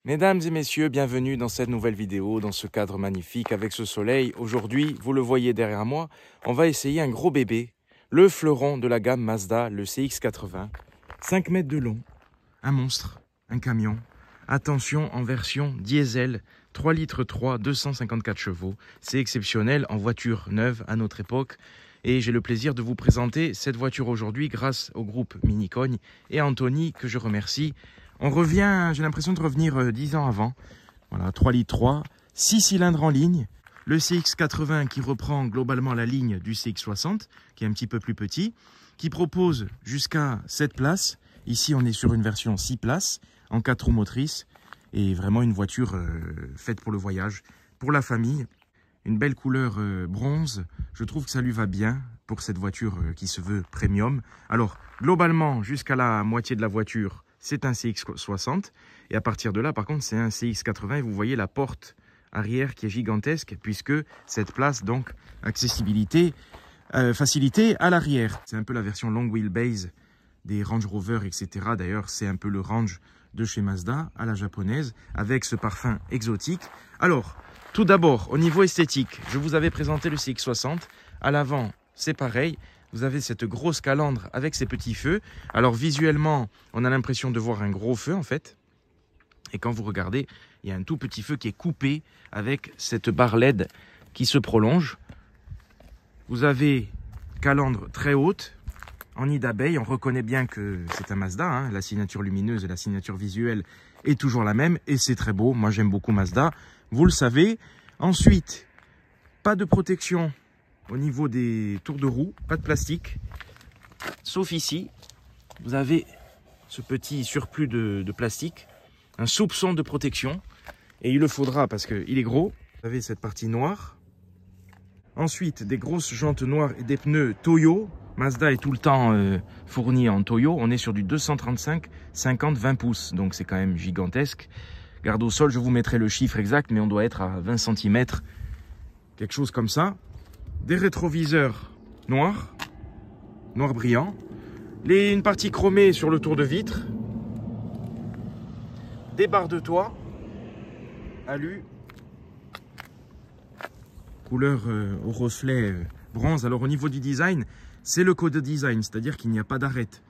Mesdames et messieurs, bienvenue dans cette nouvelle vidéo, dans ce cadre magnifique avec ce soleil. Aujourd'hui, vous le voyez derrière moi, on va essayer un gros bébé, le fleuron de la gamme Mazda, le CX-80. 5 mètres de long, un monstre, un camion. Attention, en version diesel, 3 litres 3, 254 chevaux. C'est exceptionnel en voiture neuve à notre époque. Et j'ai le plaisir de vous présenter cette voiture aujourd'hui grâce au groupe Mini Cogne et à Anthony que je remercie. On revient, j'ai l'impression de revenir 10 ans avant. Voilà, 3 litres 3, 6 cylindres en ligne. Le CX-80 qui reprend globalement la ligne du CX-60, qui est un petit peu plus petit, qui propose jusqu'à 7 places. Ici, on est sur une version 6 places, en 4 roues motrices. Et vraiment une voiture faite pour le voyage, pour la famille. Une belle couleur bronze. Je trouve que ça lui va bien pour cette voiture qui se veut premium. Alors, globalement, jusqu'à la moitié de la voiture, c'est un CX-60 et à partir de là, par contre, c'est un CX-80 et vous voyez la porte arrière qui est gigantesque puisque cette place, donc, accessibilité, facilité à l'arrière. C'est un peu la version long wheelbase des Range Rover, etc. D'ailleurs, c'est un peu le range de chez Mazda à la japonaise avec ce parfum exotique. Alors, tout d'abord, au niveau esthétique, je vous avais présenté le CX-60. À l'avant, c'est pareil. Vous avez cette grosse calandre avec ces petits feux. Alors visuellement, on a l'impression de voir un gros feu en fait. Et quand vous regardez, il y a un tout petit feu qui est coupé avec cette barre LED qui se prolonge. Vous avez calandre très haute, en nid d'abeille. On reconnaît bien que c'est un Mazda. Hein. La signature lumineuse et la signature visuelle est toujours la même. Et c'est très beau. Moi, j'aime beaucoup Mazda. Vous le savez. Ensuite, pas de protection au niveau des tours de roue, pas de plastique, sauf ici, vous avez ce petit surplus de plastique, un soupçon de protection, et il le faudra parce qu'il est gros. Vous avez cette partie noire. Ensuite, des grosses jantes noires et des pneus Toyo. Mazda est tout le temps fourni en Toyo. On est sur du 235, 50, 20 pouces, donc c'est quand même gigantesque. Garde au sol, je vous mettrai le chiffre exact, mais on doit être à 20 cm, quelque chose comme ça. Des rétroviseurs noirs, noir brillant, une partie chromée sur le tour de vitre, des barres de toit, alu, couleur au reflet bronze. Alors au niveau du design, c'est le code design, c'est-à-dire qu'il n'y a pas d'arête.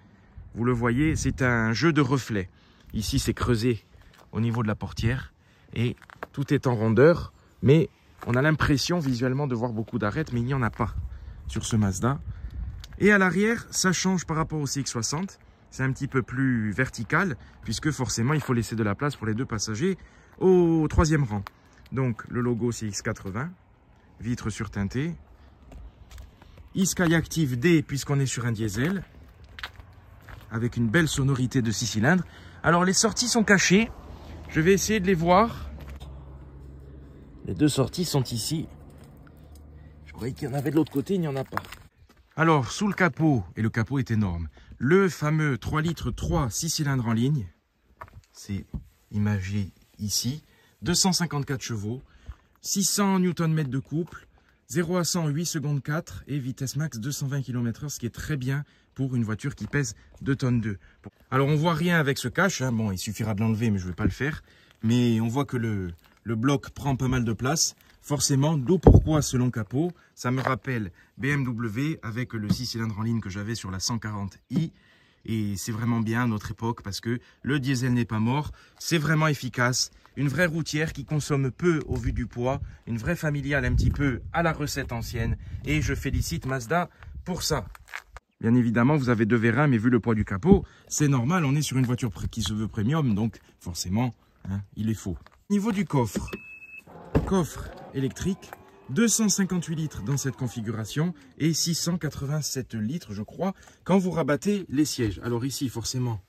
Vous le voyez, c'est un jeu de reflets. Ici, c'est creusé au niveau de la portière et tout est en rondeur, mais on a l'impression visuellement de voir beaucoup d'arêtes, mais il n'y en a pas sur ce Mazda. Et à l'arrière, ça change par rapport au CX-60. C'est un petit peu plus vertical, puisque forcément, il faut laisser de la place pour les deux passagers au troisième rang. Donc, le logo CX-80, vitres surteintées. e-Sky Active D, puisqu'on est sur un diesel, avec une belle sonorité de 6 cylindres. Alors, les sorties sont cachées. Je vais essayer de les voir. Les deux sorties sont ici. Je croyais qu'il y en avait de l'autre côté, il n'y en a pas. Alors, sous le capot, et le capot est énorme, le fameux 3 litres 3, 6 cylindres en ligne. C'est imagé ici. 254 chevaux, 600 Nm de couple, 0 à 100 8 secondes 4 et vitesse max 220 km/h, ce qui est très bien pour une voiture qui pèse 2 tonnes 2. Alors, on voit rien avec ce cache. Hein. Bon, il suffira de l'enlever, mais je ne vais pas le faire. Mais on voit que le bloc prend pas mal de place, forcément, d'où pourquoi ce long capot. Ça me rappelle BMW avec le 6 cylindres en ligne que j'avais sur la 140i. Et c'est vraiment bien à notre époque parce que le diesel n'est pas mort. C'est vraiment efficace. Une vraie routière qui consomme peu au vu du poids. Une vraie familiale un petit peu à la recette ancienne. Et je félicite Mazda pour ça. Bien évidemment, vous avez 2 vérins, mais vu le poids du capot, c'est normal. On est sur une voiture qui se veut premium, donc forcément, hein, il est faux. Niveau du coffre électrique, 258 litres dans cette configuration et 687 litres, je crois, quand vous rabattez les sièges. Alors ici, forcément,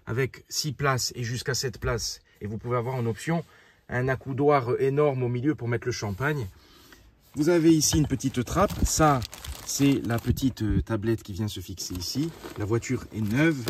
avec 6 places et jusqu'à 7 places, et vous pouvez avoir en option un accoudoir énorme au milieu pour mettre le champagne. Vous avez ici une petite trappe. Ça, c'est la petite tablette qui vient se fixer ici. La voiture est neuve.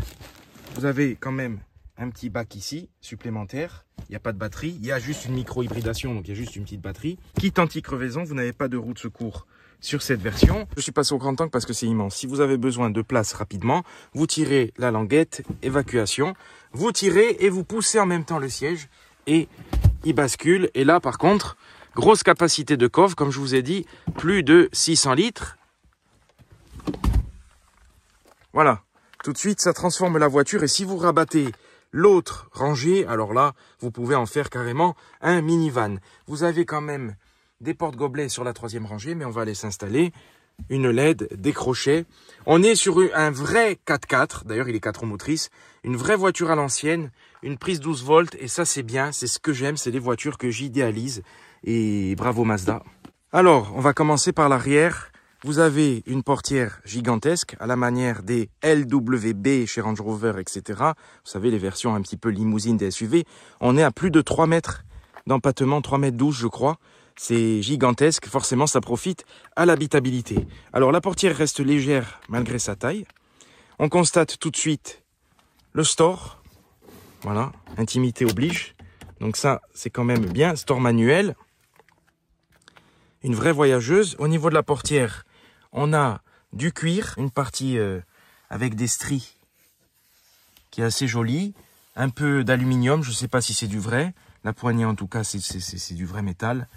Vous avez quand même un petit bac ici, supplémentaire. Il n'y a pas de batterie. Il y a juste une micro-hybridation, donc il y a juste une petite batterie. Kit anti-crevaison, vous n'avez pas de roue de secours sur cette version. Je suis passé au grand angle parce que c'est immense. Si vous avez besoin de place rapidement, vous tirez la languette, évacuation. Vous tirez et vous poussez en même temps le siège et il bascule. Et là, par contre, grosse capacité de coffre, comme je vous ai dit, plus de 600 litres. Voilà, tout de suite, ça transforme la voiture. Et si vous rabattez l'autre rangée, alors là, vous pouvez en faire carrément un minivan. Vous avez quand même des porte-gobelets sur la 3e rangée, mais on va aller s'installer. Une LED, des crochets. On est sur un vrai 4x4, d'ailleurs il est 4 roues motrices, une vraie voiture à l'ancienne, une prise 12 volts, et ça c'est bien, c'est ce que j'aime, c'est les voitures que j'idéalise, et bravo Mazda. Alors, on va commencer par l'arrière. Vous avez une portière gigantesque, à la manière des LWB chez Range Rover, etc. Vous savez, les versions un petit peu limousine des SUV. On est à plus de 3 mètres d'empattement, 3 mètres 12 je crois. C'est gigantesque, forcément ça profite à l'habitabilité. Alors la portière reste légère malgré sa taille. On constate tout de suite le store. Voilà, intimité oblige. Donc ça c'est quand même bien, store manuel. Une vraie voyageuse. Au niveau de la portière, on a du cuir, une partie avec des stries qui est assez jolie. Un peu d'aluminium, je ne sais pas si c'est du vrai. La poignée en tout cas c'est du vrai métal.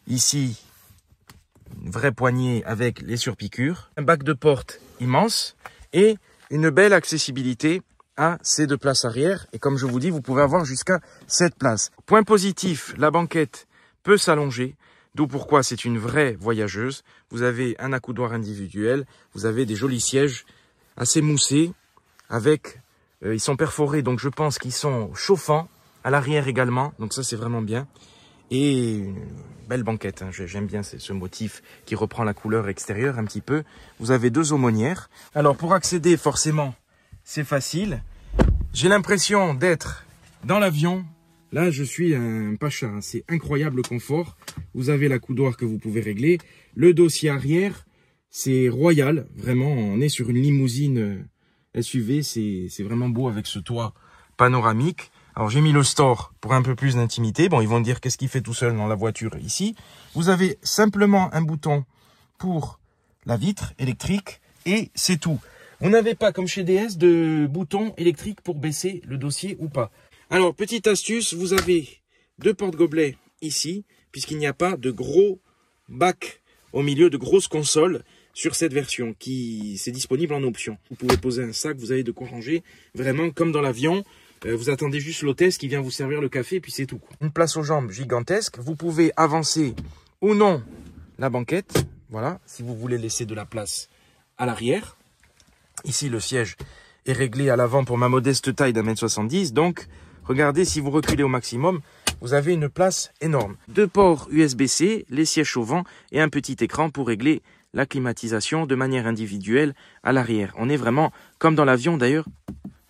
Ici, une vraie poignée avec les surpiqûres, un bac de porte immense et une belle accessibilité à ces 2 places arrière. Et comme je vous dis, vous pouvez avoir jusqu'à 7 places. Point positif, la banquette peut s'allonger, d'où pourquoi c'est une vraie voyageuse. Vous avez un accoudoir individuel, vous avez des jolis sièges assez moussés, avec, ils sont perforés, donc je pense qu'ils sont chauffants, à l'arrière également, donc ça c'est vraiment bien. Et une belle banquette, hein. J'aime bien ce motif qui reprend la couleur extérieure un petit peu. Vous avez 2 aumônières. Alors pour accéder, forcément, c'est facile. J'ai l'impression d'être dans l'avion. Là, je suis un pacha, hein. C'est incroyable le confort. Vous avez l'accoudoir que vous pouvez régler. Le dossier arrière, c'est royal. Vraiment, on est sur une limousine SUV. C'est vraiment beau avec ce toit panoramique. Alors j'ai mis le store pour un peu plus d'intimité. Bon, ils vont dire qu'est-ce qu'il fait tout seul dans la voiture ici. Vous avez simplement un bouton pour la vitre électrique et c'est tout. Vous n'avez pas, comme chez DS, de bouton électrique pour baisser le dossier ou pas. Alors, petite astuce, vous avez 2 porte-gobelets ici, puisqu'il n'y a pas de gros bac au milieu, de grosses consoles sur cette version, c'est disponible en option. Vous pouvez poser un sac, vous avez de quoi ranger, vraiment comme dans l'avion. Vous attendez juste l'hôtesse qui vient vous servir le café, et puis c'est tout. Une place aux jambes gigantesque. Vous pouvez avancer ou non la banquette. Voilà, si vous voulez laisser de la place à l'arrière. Ici, le siège est réglé à l'avant pour ma modeste taille d'1,70 m. Donc, regardez, si vous reculez au maximum, vous avez une place énorme. 2 ports USB-C, les sièges chauffants et un petit écran pour régler la climatisation de manière individuelle à l'arrière. On est vraiment comme dans l'avion d'ailleurs.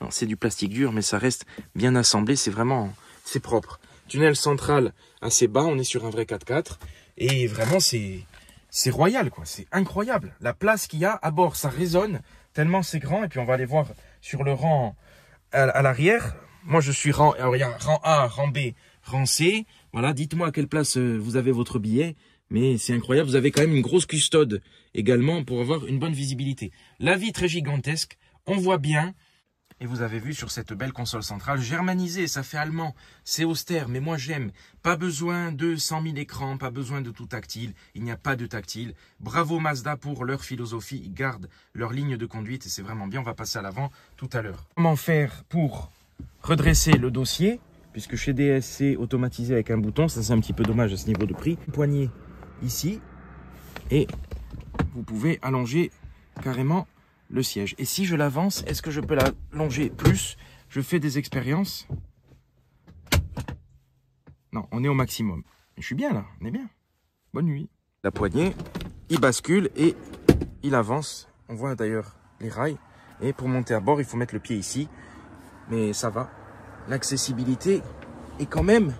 C'est du plastique dur, mais ça reste bien assemblé. C'est propre. Tunnel central assez bas. On est sur un vrai 4x4. Et vraiment, c'est royal, quoi. C'est incroyable. La place qu'il y a à bord, ça résonne tellement c'est grand. Et puis, on va aller voir sur le rang à l'arrière. Moi, je suis rang... Alors, il y a rang A, rang B, rang C. Voilà, dites-moi à quelle place vous avez votre billet. Mais c'est incroyable. Vous avez quand même une grosse custode également pour avoir une bonne visibilité. La vitre est gigantesque. On voit bien. Et vous avez vu sur cette belle console centrale germanisée, ça fait allemand, c'est austère, mais moi j'aime. Pas besoin de 100 000 écrans, pas besoin de tout tactile, il n'y a pas de tactile. Bravo Mazda pour leur philosophie, ils gardent leur ligne de conduite et c'est vraiment bien, on va passer à l'avant tout à l'heure. Comment faire pour redresser le dossier, puisque chez DS c'est automatisé avec un bouton, ça c'est un petit peu dommage à ce niveau de prix. Une poignée ici et vous pouvez allonger carrément le siège. Et si je l'avance, est-ce que je peux l'allonger plus? Je fais des expériences. Non, on est au maximum. Je suis bien là, on est bien. Bonne nuit. La poignée, il bascule et il avance. On voit d'ailleurs les rails. Et pour monter à bord, il faut mettre le pied ici. Mais ça va. L'accessibilité est quand même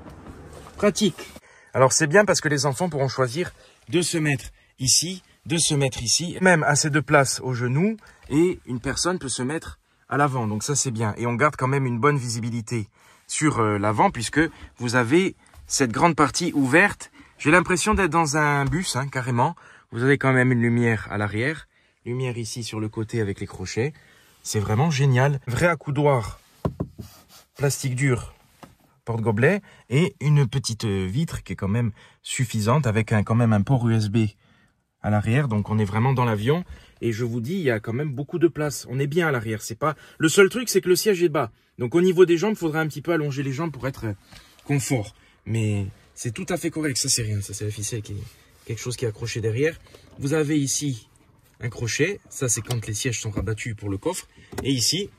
pratique. Alors c'est bien parce que les enfants pourront choisir de se mettre ici, de se mettre ici, même assez de place au genou, et une personne peut se mettre à l'avant. Donc ça c'est bien. Et on garde quand même une bonne visibilité sur l'avant, puisque vous avez cette grande partie ouverte. J'ai l'impression d'être dans un bus, hein, carrément. Vous avez quand même une lumière à l'arrière, lumière ici sur le côté avec les crochets. C'est vraiment génial. Vrai accoudoir plastique dur porte-gobelet et une petite vitre qui est quand même suffisante avec quand même un port USB à l'arrière. Donc on est vraiment dans l'avion et je vous dis, il y a quand même beaucoup de place. On est bien à l'arrière. C'est pas le seul truc, c'est que le siège est bas. Donc au niveau des jambes, il faudra un petit peu allonger les jambes pour être confort. Mais c'est tout à fait correct. Ça c'est rien. Ça c'est la ficelle qui est quelque chose qui est accroché derrière. Vous avez ici un crochet. Ça c'est quand les sièges sont rabattus pour le coffre. Et ici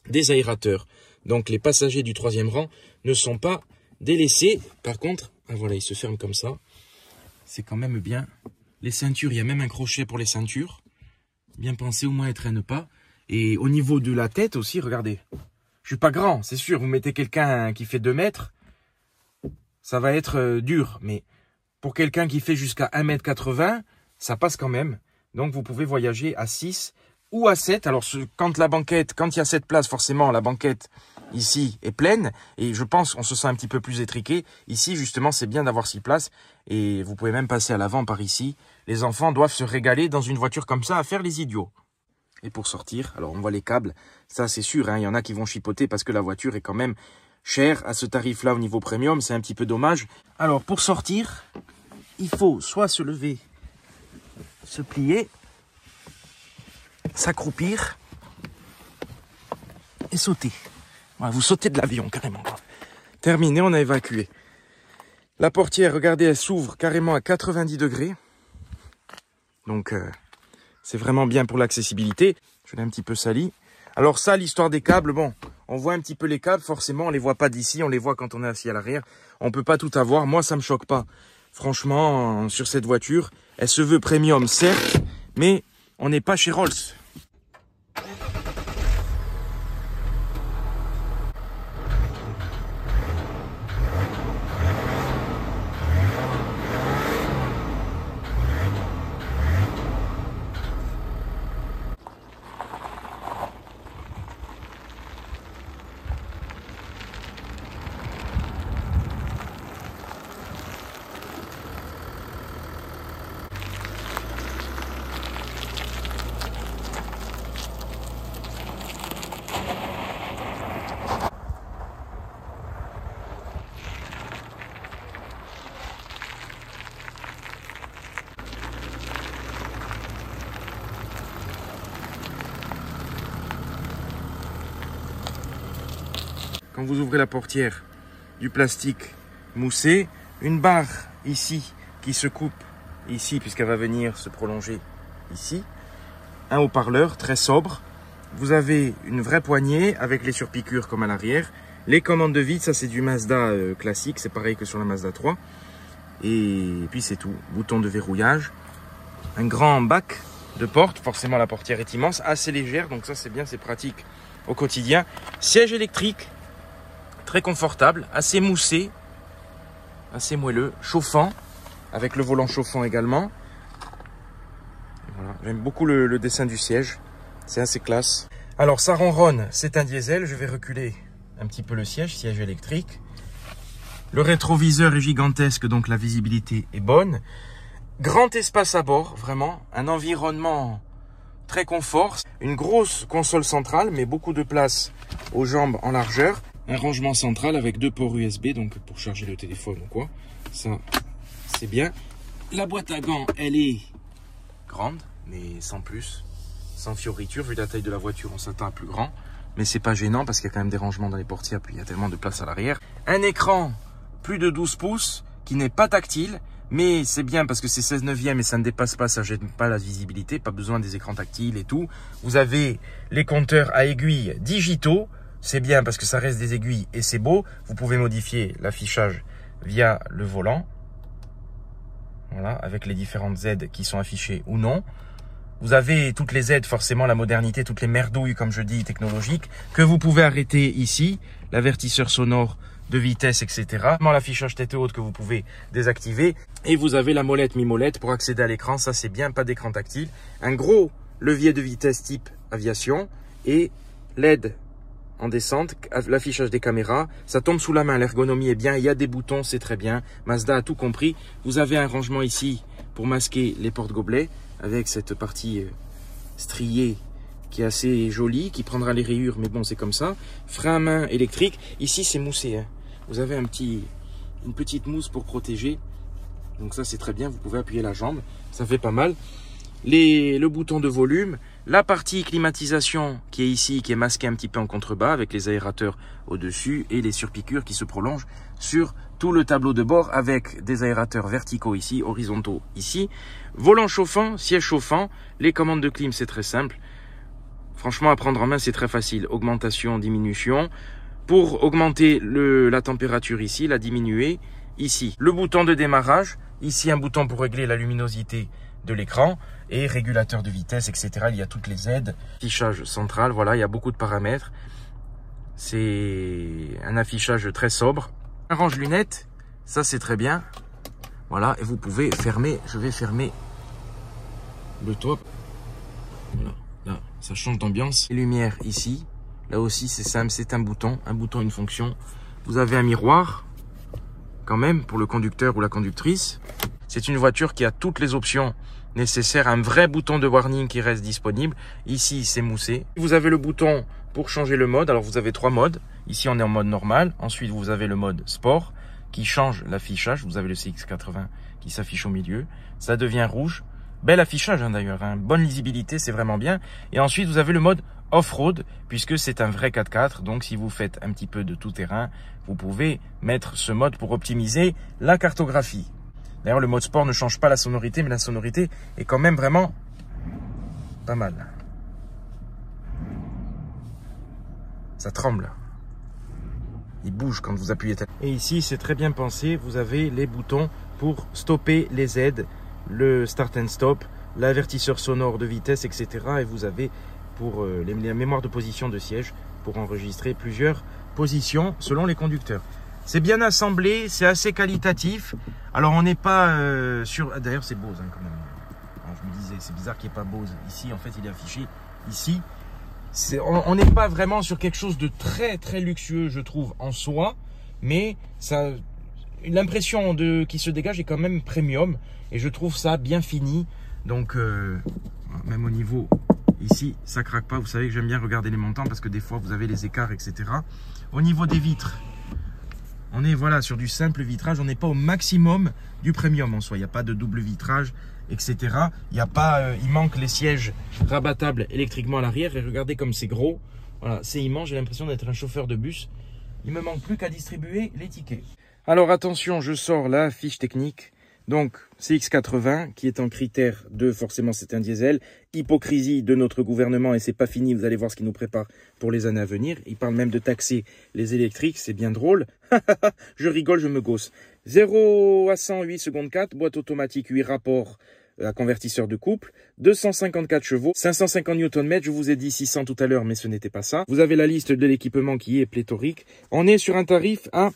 des aérateurs. Donc les passagers du 3e rang ne sont pas délaissés. Par contre, voilà, ils se ferment comme ça. C'est quand même bien. Les ceintures, il y a même un crochet pour les ceintures. Bien pensé, au moins elles ne traînent pas. Et au niveau de la tête aussi, regardez. Je suis pas grand, c'est sûr. Vous mettez quelqu'un qui fait 2 mètres, ça va être dur. Mais pour quelqu'un qui fait jusqu'à 1,80 m, ça passe quand même. Donc vous pouvez voyager à 6 ou à 7. Alors quand la banquette, quand il y a 7 places, forcément la banquette ici est pleine. Et je pense qu'on se sent un petit peu plus étriqué. Ici justement c'est bien d'avoir 6 places. Et vous pouvez même passer à l'avant par ici. Les enfants doivent se régaler dans une voiture comme ça à faire les idiots. Et pour sortir, alors on voit les câbles. Ça c'est sûr, hein, il y en a qui vont chipoter parce que la voiture est quand même chère à ce tarif-là au niveau premium. C'est un petit peu dommage. Alors pour sortir, il faut soit se lever, se plier, s'accroupir et sauter. Voilà, vous sautez de l'avion carrément. Terminé, on a évacué. La portière, regardez, elle s'ouvre carrément à 90 degrés. Donc c'est vraiment bien pour l'accessibilité. Je l'ai un petit peu sali. Alors ça, l'histoire des câbles, bon, on voit un petit peu les câbles, forcément, on les voit pas d'ici, on les voit quand on est assis à l'arrière. On peut pas tout avoir. Moi, ça me choque pas. Franchement, sur cette voiture, elle se veut premium, certes, mais on n'est pas chez Rolls. Quand vous ouvrez la portière, du plastique moussé, une barre ici qui se coupe ici puisqu'elle va venir se prolonger ici, un haut-parleur très sobre, vous avez une vraie poignée avec les surpiqûres comme à l'arrière, les commandes de vide, ça c'est du Mazda classique, c'est pareil que sur la Mazda 3, et puis c'est tout, bouton de verrouillage, un grand bac de porte, forcément la portière est immense, assez légère, donc ça c'est bien, c'est pratique au quotidien, siège électrique, très confortable, assez moussé, assez moelleux, chauffant, avec le volant chauffant également. Voilà. J'aime beaucoup le dessin du siège, c'est assez classe. Alors ça ronronne, c'est un diesel, je vais reculer un petit peu le siège électrique. Le rétroviseur est gigantesque, donc la visibilité est bonne. Grand espace à bord, vraiment, un environnement très confort. Une grosse console centrale, mais beaucoup de place aux jambes en largeur. Un rangement central avec 2 ports USB, donc pour charger le téléphone ou quoi. Ça, c'est bien. La boîte à gants, elle est grande, mais sans plus. Sans fioriture. Vu la taille de la voiture, on s'attend à plus grand. Mais c'est pas gênant parce qu'il y a quand même des rangements dans les portières, puis il y a tellement de place à l'arrière. Un écran plus de 12 pouces qui n'est pas tactile. Mais c'est bien parce que c'est 16/9 et ça ne dépasse pas, ça ne gêne pas la visibilité. Pas besoin des écrans tactiles et tout. Vous avez les compteurs à aiguilles digitaux. C'est bien parce que ça reste des aiguilles et c'est beau. Vous pouvez modifier l'affichage via le volant. Voilà, avec les différentes aides qui sont affichées ou non. Vous avez toutes les aides, forcément la modernité, toutes les merdouilles, comme je dis, technologiques, que vous pouvez arrêter ici. L'avertisseur sonore de vitesse, etc. L'affichage tête haute que vous pouvez désactiver. Et vous avez la molette mi-molette pour accéder à l'écran. Ça, c'est bien, pas d'écran tactile. Un gros levier de vitesse type aviation et LED en descente, l'affichage des caméras, ça tombe sous la main, l'ergonomie est bien, il y a des boutons, c'est très bien, Mazda a tout compris. Vous avez un rangement ici pour masquer les porte-gobelets, avec cette partie striée qui est assez jolie, qui prendra les rayures, mais bon c'est comme ça. Frein à main électrique, ici c'est moussé, hein. vous avez une petite mousse pour protéger. Donc ça c'est très bien, vous pouvez appuyer la jambe, ça fait pas mal. Le bouton de volume, la partie climatisation qui est ici, qui est masquée un petit peu en contrebas avec les aérateurs au-dessus et les surpiqûres qui se prolongent sur tout le tableau de bord avec des aérateurs verticaux ici, horizontaux ici. Volant chauffant, siège chauffant, les commandes de clim c'est très simple. Franchement à prendre en main c'est très facile, augmentation, diminution. Pour augmenter la température ici, la diminuer ici. Le bouton de démarrage, ici un bouton pour régler la luminosité de l'écran et régulateur de vitesse, etc. Il y a toutes les aides. Affichage central, voilà, il y a beaucoup de paramètres. C'est un affichage très sobre. Un range-lunettes, ça c'est très bien. Voilà, et vous pouvez fermer, je vais fermer le top. Voilà, là, ça change d'ambiance. Les lumières ici, là aussi c'est simple, c'est un bouton, une fonction. Vous avez un miroir, quand même, pour le conducteur ou la conductrice. C'est une voiture qui a toutes les options nécessaires, un vrai bouton de warning qui reste disponible. Ici, c'est moussé. Vous avez le bouton pour changer le mode. Alors, vous avez 3 modes. Ici, on est en mode normal. Ensuite, vous avez le mode sport qui change l'affichage. Vous avez le CX80 qui s'affiche au milieu. Ça devient rouge. Bel affichage, hein, d'ailleurs. Hein. Bonne lisibilité, c'est vraiment bien. Et ensuite, vous avez le mode off-road puisque c'est un vrai 4x4. Donc, si vous faites un petit peu de tout-terrain, vous pouvez mettre ce mode pour optimiser la cartographie. D'ailleurs, le mode sport ne change pas la sonorité, mais la sonorité est quand même vraiment pas mal. Ça tremble. Il bouge quand vous appuyez. Et ici, c'est très bien pensé. Vous avez les boutons pour stopper les aides, le start and stop, l'avertisseur sonore de vitesse, etc. Et vous avez pour les mémoires de position de siège pour enregistrer plusieurs positions selon les conducteurs. C'est bien assemblé, c'est assez qualitatif. Alors on n'est pas sur... D'ailleurs c'est Bose hein, quand même. Alors, je me disais, c'est bizarre qu'il n'y ait pas Bose ici. En fait il est affiché ici. On n'est pas vraiment sur quelque chose de très très luxueux je trouve en soi. Mais l'impression qui se dégage est quand même premium. Et je trouve ça bien fini. Donc même au niveau ici ça craque pas. Vous savez que j'aime bien regarder les montants parce que des fois vous avez les écarts etc. Au niveau des vitres, on est voilà sur du simple vitrage, on n'est pas au maximum du premium en soi. Il n'y a pas de double vitrage, etc. Il manque les sièges rabattables électriquement à l'arrière. Et regardez comme c'est gros. Voilà, c'est immense. J'ai l'impression d'être un chauffeur de bus. Il me manque plus qu'à distribuer les tickets. Alors attention, je sors la fiche technique. Donc CX80 qui est en critère 2, forcément c'est un diesel. Hypocrisie de notre gouvernement et c'est pas fini, vous allez voir ce qu'il nous prépare pour les années à venir. Il parle même de taxer les électriques, c'est bien drôle. Je rigole, je me gausse. 0 à 100, 8 secondes 4, boîte automatique 8 rapports à convertisseur de couple, 254 chevaux, 550 Nm, je vous ai dit 600 tout à l'heure mais ce n'était pas ça. Vous avez la liste de l'équipement qui est pléthorique. On est sur un tarif à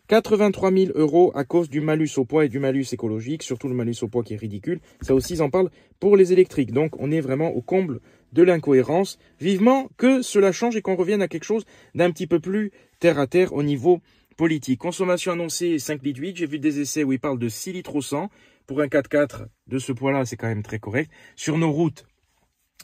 83 000 € à cause du malus au poids et du malus écologique, surtout le malus au poids qui est ridicule. Ça aussi, ils en parlent pour les électriques. Donc, on est vraiment au comble de l'incohérence. Vivement que cela change et qu'on revienne à quelque chose d'un petit peu plus terre à terre au niveau politique. Consommation annoncée 5 litres 8. J'ai vu des essais où ils parlent de 6 litres au 100. Pour un 4x4 de ce poids-là, c'est quand même très correct. Sur nos routes,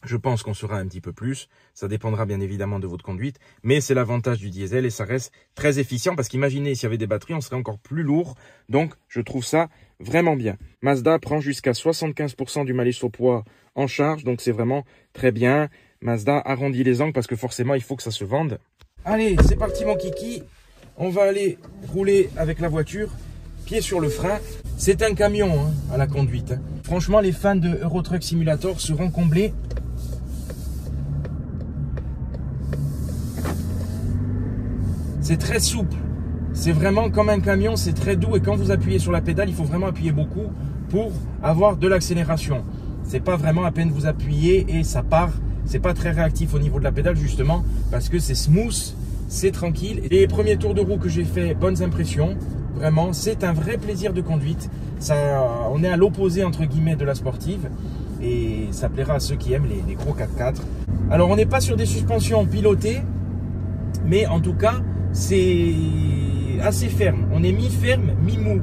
je pense qu'on sera un petit peu plus. Ça dépendra bien évidemment de votre conduite. Mais c'est l'avantage du diesel et ça reste très efficient. Parce qu'imaginez, s'il y avait des batteries, on serait encore plus lourd. Donc, je trouve ça vraiment bien. Mazda prend jusqu'à 75% du malus au poids en charge. Donc, c'est vraiment très bien. Mazda arrondit les angles parce que forcément, il faut que ça se vende. Allez, c'est parti mon kiki. On va aller rouler avec la voiture. Pied sur le frein. C'est un camion hein, à la conduite. Hein. Franchement, les fans de Euro Truck Simulator seront comblés. C'est très souple, c'est vraiment comme un camion, c'est très doux et quand vous appuyez sur la pédale, il faut vraiment appuyer beaucoup pour avoir de l'accélération. C'est pas vraiment à peine vous appuyez et ça part, c'est pas très réactif au niveau de la pédale justement parce que c'est smooth, c'est tranquille. Les premiers tours de roue que j'ai fait, bonnes impressions, vraiment, c'est un vrai plaisir de conduite. On est à l'opposé entre guillemets de la sportive et ça plaira à ceux qui aiment les gros 4x4. Alors on n'est pas sur des suspensions pilotées, mais en tout cas, c'est assez ferme. On est mi-ferme, mi-mou.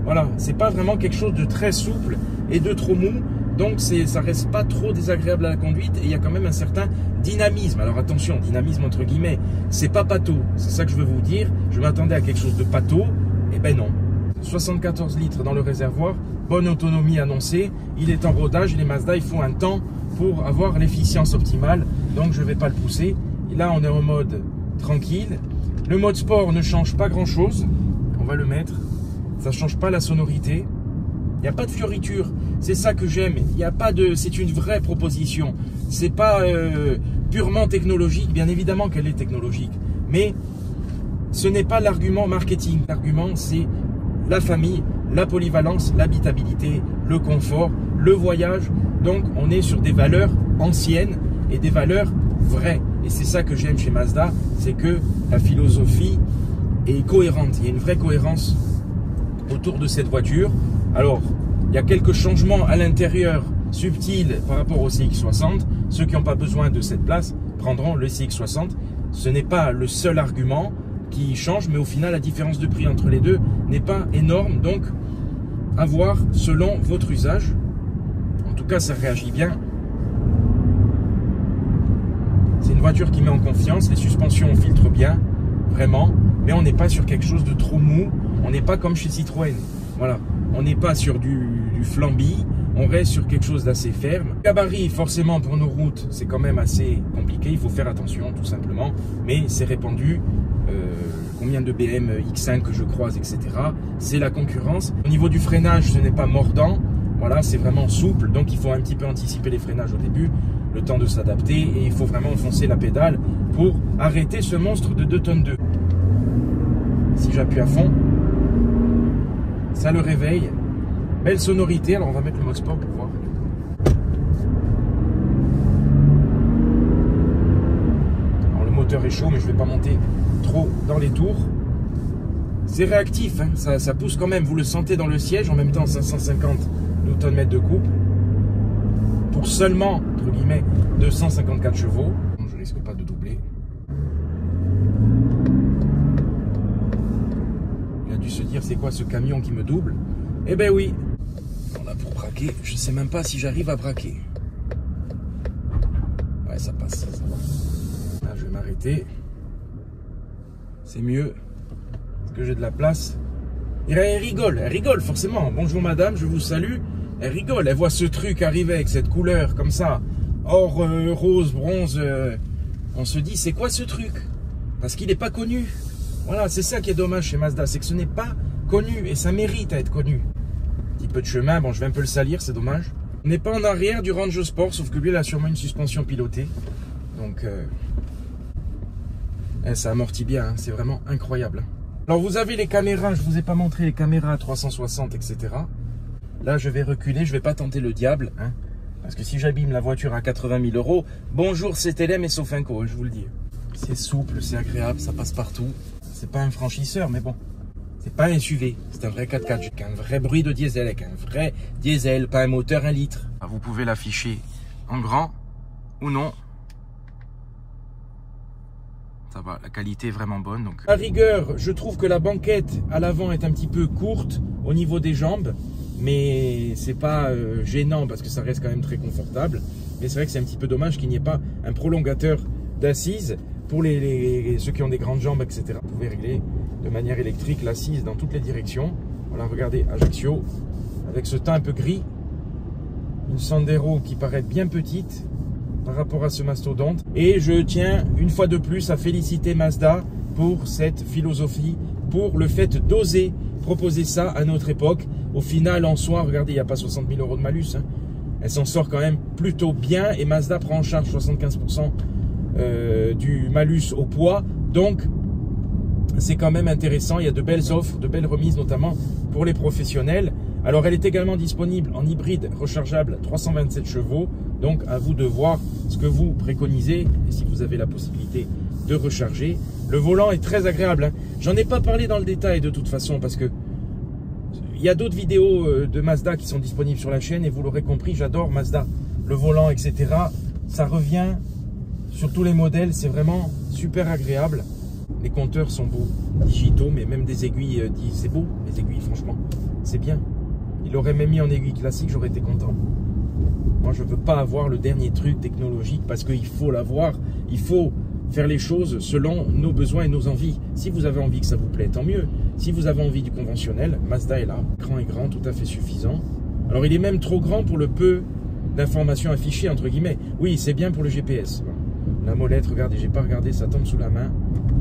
Voilà, c'est pas vraiment quelque chose de très souple et de trop mou. donc ça reste pas trop désagréable à la conduite et il y a quand même un certain dynamisme. Alors attention, dynamisme entre guillemets, c'est pas pâteau, c'est ça que je veux vous dire. Je m'attendais à quelque chose de pâteau, et ben non. 74 litres dans le réservoir, bonne autonomie annoncée, il est en rodage et les Mazda il faut un temps pour avoir l'efficience optimale, donc je ne vais pas le pousser. Et là on est en mode tranquille. Le mode sport ne change pas grand chose, on va le mettre, ça ne change pas la sonorité, il n'y a pas de fioriture, c'est ça que j'aime, il n'y a pas de, c'est une vraie proposition, c'est pas purement technologique, bien évidemment qu'elle est technologique, mais ce n'est pas l'argument marketing, l'argument c'est la famille, la polyvalence, l'habitabilité, le confort, le voyage. Donc on est sur des valeurs anciennes et des valeurs vraies. Et c'est ça que j'aime chez Mazda, c'est que la philosophie est cohérente. Il y a une vraie cohérence autour de cette voiture. Alors, il y a quelques changements à l'intérieur subtils par rapport au CX-60. Ceux qui n'ont pas besoin de cette place prendront le CX-60. Ce n'est pas le seul argument qui change, mais au final la différence de prix entre les deux n'est pas énorme, donc à voir selon votre usage. En tout cas ça réagit bien, c'est une voiture qui met en confiance, les suspensions filtrent bien vraiment, mais on n'est pas sur quelque chose de trop mou, on n'est pas comme chez Citroën, voilà, on n'est pas sur du flambi, on reste sur quelque chose d'assez ferme. Le gabarit, forcément, pour nos routes, c'est quand même assez compliqué. Il faut faire attention, tout simplement. Mais c'est répandu. Combien de BM X5 que je croise, etc. C'est la concurrence. Au niveau du freinage, ce n'est pas mordant. Voilà, c'est vraiment souple. Donc, il faut un petit peu anticiper les freinages au début. Le temps de s'adapter. Et il faut vraiment enfoncer la pédale pour arrêter ce monstre de 2 tonnes 2. Si j'appuie à fond, ça le réveille. Belle sonorité, alors on va mettre le mode sport pour voir. Alors le moteur est chaud, mais je ne vais pas monter trop dans les tours. C'est réactif, hein, ça pousse quand même, vous le sentez dans le siège, en même temps 550 Nm de coupe. Pour seulement, entre guillemets, 254 chevaux. Je ne risque pas de doubler. Il a dû se dire, c'est quoi ce camion qui me double? Eh ben oui. Là pour braquer, je sais même pas si j'arrive à braquer. Ouais, ça passe, ça va. Là, je vais m'arrêter. C'est mieux. Parce que j'ai de la place. Et là, elle rigole forcément. Bonjour madame, je vous salue. Elle rigole, elle voit ce truc arriver avec cette couleur comme ça. Or, rose, bronze. On se dit, c'est quoi ce truc? Parce qu'il n'est pas connu. Voilà, c'est ça qui est dommage chez Mazda, c'est que ce n'est pas connu et ça mérite à être connu. Petit peu de chemin, bon je vais un peu le salir, c'est dommage. On n'est pas en arrière du Range Sport, sauf que lui il a sûrement une suspension pilotée. Donc ça amortit bien, hein, c'est vraiment incroyable. Alors vous avez les caméras, je vous ai pas montré les caméras à 360, etc. Là je vais reculer, je vais pas tenter le diable, hein, parce que si j'abîme la voiture à 80 000 €, bonjour CTLM et Sofinco, je vous le dis. C'est souple, c'est agréable, ça passe partout. C'est pas un franchisseur, mais bon. C'est pas un SUV, c'est un vrai 4x4 avec un vrai bruit de diesel, avec un vrai diesel, pas un moteur 1 litre. Vous pouvez l'afficher en grand ou non. Ça va, la qualité est vraiment bonne. Donc. À rigueur, je trouve que la banquette à l'avant est un petit peu courte au niveau des jambes, mais c'est pas gênant parce que ça reste quand même très confortable. Mais c'est vrai que c'est un petit peu dommage qu'il n'y ait pas un prolongateur d'assise pour ceux qui ont des grandes jambes, etc. Vous pouvez régler de manière électrique l'assise dans toutes les directions. Voilà, regardez, Ajaccio, avec ce teint un peu gris, une Sandero qui paraît bien petite par rapport à ce mastodonte. Et je tiens une fois de plus à féliciter Mazda pour cette philosophie, pour le fait d'oser proposer ça à notre époque. Au final, en soi, regardez, il n'y a pas 60 000 € de malus. Hein. Elle s'en sort quand même plutôt bien et Mazda prend en charge 75% du malus au poids. Donc, c'est quand même intéressant. Il y a de belles offres, de belles remises, notamment pour les professionnels. Alors, elle est également disponible en hybride rechargeable 327 chevaux. Donc, à vous de voir ce que vous préconisez et si vous avez la possibilité de recharger. Le volant est très agréable. Hein. J'en ai pas parlé dans le détail de toute façon parce que il y a d'autres vidéos de Mazda qui sont disponibles sur la chaîne et vous l'aurez compris, j'adore Mazda. Le volant, etc. Ça revient sur tous les modèles. C'est vraiment super agréable. Les compteurs sont beaux, digitaux, mais même des aiguilles, c'est beau, les aiguilles, franchement, c'est bien. Il aurait même mis en aiguille classique, j'aurais été content. Moi, je ne veux pas avoir le dernier truc technologique parce qu'il faut l'avoir. Il faut faire les choses selon nos besoins et nos envies. Si vous avez envie que ça vous plaît, tant mieux. Si vous avez envie du conventionnel, Mazda est là. L'écran est grand, tout à fait suffisant. Alors, il est même trop grand pour le peu d'informations affichées, entre guillemets. Oui, c'est bien pour le GPS. La molette, regardez, j'ai pas regardé, ça tombe sous la main.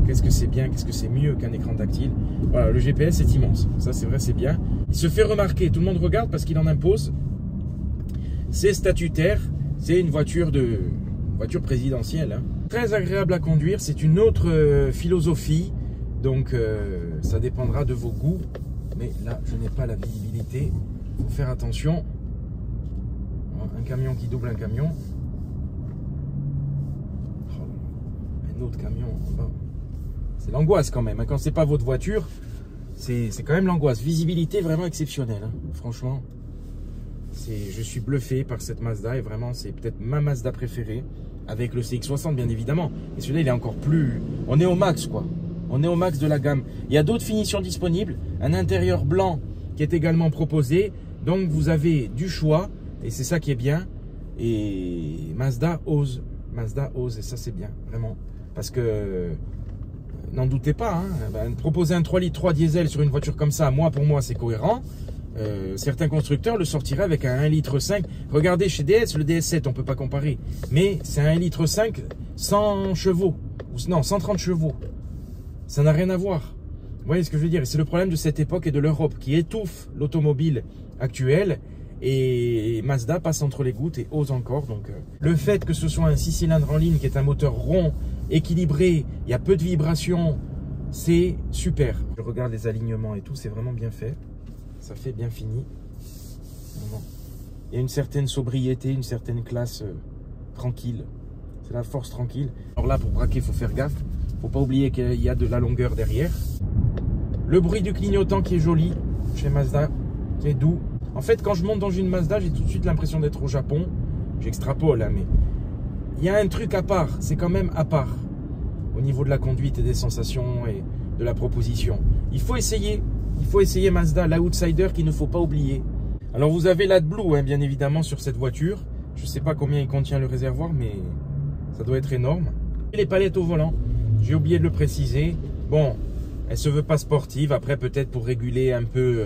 Qu'est-ce que c'est bien, qu'est-ce que c'est mieux qu'un écran tactile. Voilà, le GPS est immense. Ça, c'est vrai, c'est bien. Il se fait remarquer, tout le monde regarde parce qu'il en impose. C'est statutaire, c'est une voiture présidentielle. Hein. Très agréable à conduire, c'est une autre philosophie. Donc, ça dépendra de vos goûts. Mais là, je n'ai pas la visibilité. Il faut faire attention. Un camion qui double un camion. Un autre camion en bas. C'est l'angoisse quand même. Quand c'est pas votre voiture, c'est quand même l'angoisse. Visibilité vraiment exceptionnelle. Hein. Franchement, je suis bluffé par cette Mazda. Et vraiment, c'est peut-être ma Mazda préférée. Avec le CX-60, bien évidemment. Et celui-là, il est encore plus... On est au max, quoi. On est au max de la gamme. Il y a d'autres finitions disponibles. Un intérieur blanc qui est également proposé. Donc, vous avez du choix. Et c'est ça qui est bien. Et Mazda ose. Mazda ose. Et ça, c'est bien. Vraiment. Parce que... N'en doutez pas, hein, proposer un 3 litres 3 diesel sur une voiture comme ça, pour moi, c'est cohérent. Certains constructeurs le sortiraient avec un 1 litre 5. Regardez chez DS, le DS7, on ne peut pas comparer. Mais c'est un 1 litre 5, 100 chevaux. Non, 130 chevaux. Ça n'a rien à voir. Vous voyez ce que je veux dire? C'est le problème de cette époque et de l'Europe qui étouffe l'automobile actuelle. Et Mazda passe entre les gouttes et ose encore. Donc, le fait que ce soit un 6 cylindres en ligne qui est un moteur rond, équilibré, il y a peu de vibrations, c'est super. Je regarde les alignements et tout, c'est vraiment bien fait. Ça fait bien fini. Vraiment. Il y a une certaine sobriété, une certaine classe tranquille. C'est la force tranquille. Alors là, pour braquer, il faut faire gaffe. Il ne faut pas oublier qu'il y a de la longueur derrière. Le bruit du clignotant qui est joli chez Mazda, qui est doux. En fait, quand je monte dans une Mazda, j'ai tout de suite l'impression d'être au Japon. J'extrapole, hein, mais il y a un truc à part. C'est quand même à part au niveau de la conduite et des sensations et de la proposition. Il faut essayer Mazda, l'outsider qu'il ne faut pas oublier. Alors, vous avez l'AdBlue, hein, bien évidemment, sur cette voiture. Je ne sais pas combien il contient le réservoir, mais ça doit être énorme. Et les palettes au volant, j'ai oublié de le préciser. Bon, elle se veut pas sportive. Après, peut-être pour réguler un peu...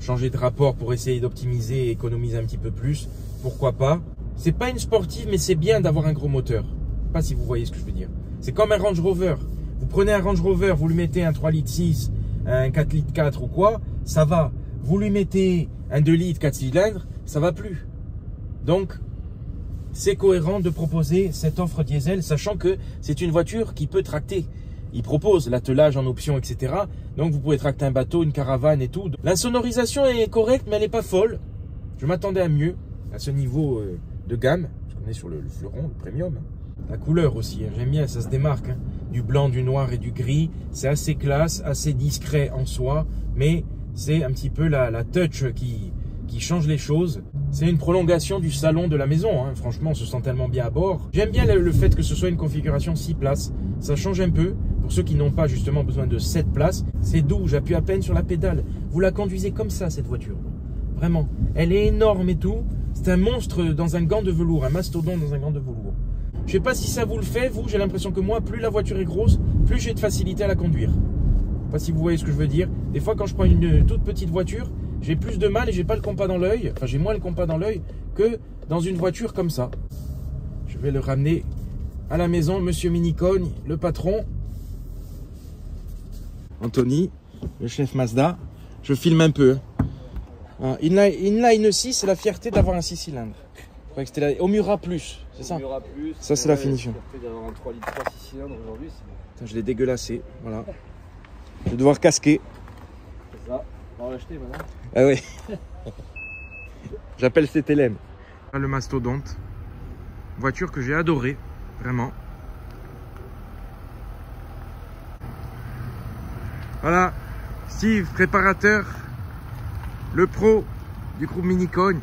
changer de rapport pour essayer d'optimiser et économiser un petit peu plus, pourquoi pas. C'est pas une sportive, mais c'est bien d'avoir un gros moteur. Je sais pas si vous voyez ce que je veux dire. C'est comme un Range Rover. Vous prenez un Range Rover, vous lui mettez un 3 litres 6, un 4 litres 4 ou quoi, ça va. Vous lui mettez un 2 litres 4 cylindres, ça va plus. Donc, c'est cohérent de proposer cette offre diesel, sachant que c'est une voiture qui peut tracter. Il propose l'attelage en option, etc. Donc, vous pouvez tracter un bateau, une caravane et tout. L'insonorisation est correcte, mais elle n'est pas folle. Je m'attendais à mieux, à ce niveau de gamme. Parce qu'on est sur le fleuron, le premium. La couleur aussi, hein. J'aime bien, ça se démarque. Hein. Du blanc, du noir et du gris. C'est assez classe, assez discret en soi. Mais c'est un petit peu la touch qui change les choses. C'est une prolongation du salon de la maison. Hein. Franchement, on se sent tellement bien à bord. J'aime bien le fait que ce soit une configuration 6 places. Ça change un peu. Pour ceux qui n'ont pas justement besoin de 7 places, c'est doux, j'appuie à peine sur la pédale. Vous la conduisez comme ça, cette voiture. Vraiment. Elle est énorme et tout. C'est un monstre dans un gant de velours, un mastodonte dans un gant de velours. Je sais pas si ça vous le fait, vous, j'ai l'impression que moi, plus la voiture est grosse, plus j'ai de facilité à la conduire. Je sais pas si vous voyez ce que je veux dire. Des fois, quand je prends une toute petite voiture, j'ai plus de mal et j'ai pas le compas dans l'œil. Enfin, j'ai moins le compas dans l'œil que dans une voiture comme ça. Je vais le ramener à la maison, Monsieur Minicogne, le patron. Anthony, le chef Mazda. Je filme un peu. Inline 6, c'est la fierté d'avoir un 6 cylindres. Je croyais que c'était la Omura Plus, c'est ça? Omura Plus. Ça, c'est la finition. La fierté d'avoir un 3 litres 3 6 cylindres aujourd'hui. Je l'ai dégueulassé, voilà. Je vais devoir casquer. C'est ça. On va l'acheter maintenant. Ah oui. J'appelle CTLM. Le mastodonte. Voiture que j'ai adorée, vraiment. Voilà, Steve, préparateur, le pro du groupe Minicogne.